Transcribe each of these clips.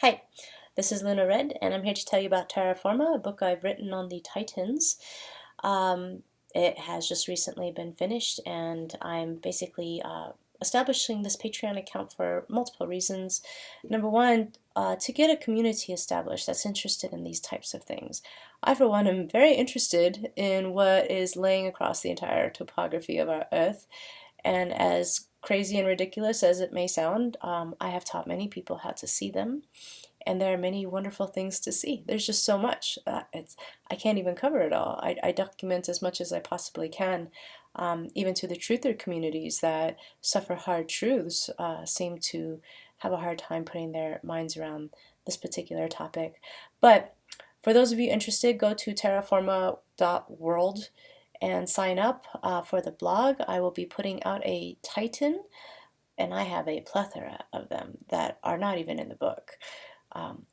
Hi, this is Luna Red, and I'm here to tell you about Terra Forma, a book I've written on the Titans. It has just recently been finished, and I'm basically establishing this Patreon account for multiple reasons. Number one, to get a community established that's interested in these types of things. I, for one, am very interested in what is laying across the entire topography of our Earth, and as crazy and ridiculous as it may sound, I have taught many people how to see them, and there are many wonderful things to see. There's just so much. I can't even cover it all. I document as much as I possibly can, even to the truther communities that suffer hard truths seem to have a hard time putting their minds around this particular topic. But for those of you interested, go to terraforma.world and sign up for the blog. I will be putting out a Titan, and I have a plethora of them that are not even in the book.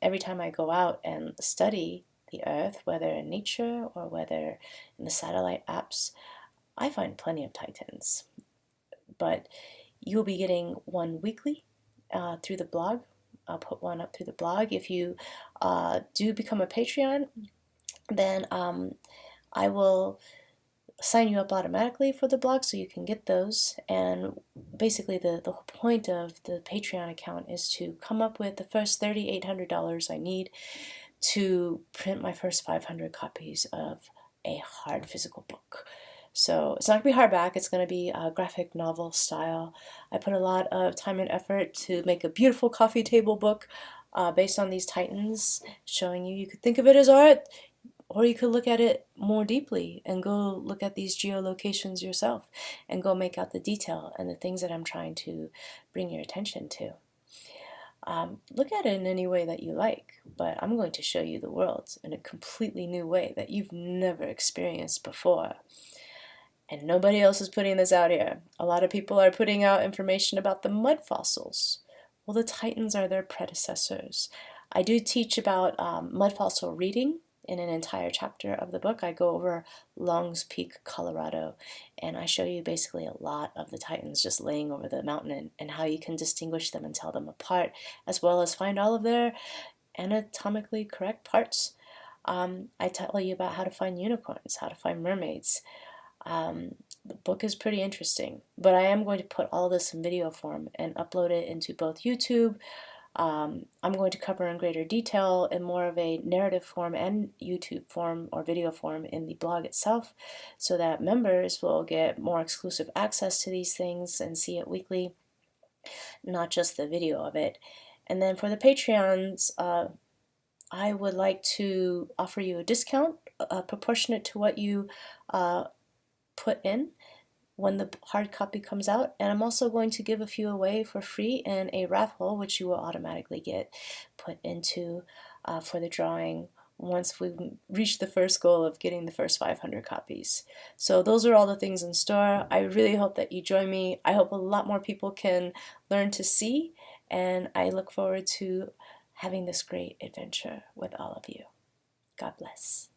Every time I go out and study the Earth, whether in nature or whether in the satellite apps, I find plenty of Titans. But you'll be getting one weekly through the blog. I'll put one up through the blog. If you do become a Patreon, then I will sign you up automatically for the blog so you can get those. And basically the whole point of the Patreon account is to come up with the first $3,800 I need to print my first 500 copies of a hard physical book. So it's not going to be hardback, it's going to be a graphic novel style. I put a lot of time and effort to make a beautiful coffee table book based on these Titans, showing you could think of it as art, or you could look at it more deeply and go look at these geolocations yourself and go make out the detail and the things that I'm trying to bring your attention to. Look at it in any way that you like, but I'm going to show you the world in a completely new way that you've never experienced before. And nobody else is putting this out here. A lot of people are putting out information about the mud fossils. Well, the Titans are their predecessors. I do teach about mud fossil reading in an entire chapter of the book. I go over Longs Peak, Colorado, and I show you basically a lot of the Titans just laying over the mountain and how you can distinguish them and tell them apart, as well as find all of their anatomically correct parts. I tell you about how to find unicorns, how to find mermaids. The book is pretty interesting, but I am going to put all this in video form and upload it into both YouTube. I'm going to cover in greater detail in more of a narrative form and YouTube form or video form in the blog itself, so that members will get more exclusive access to these things and see it weekly, not just the video of it. And then for the Patreons, I would like to offer you a discount proportionate to what you put in when the hard copy comes out, and I'm also going to give a few away for free in a raffle, which you will automatically get put into for the drawing once we reach the first goal of getting the first 500 copies. So those are all the things in store. I really hope that you join me. I hope a lot more people can learn to see, and I look forward to having this great adventure with all of you. God bless.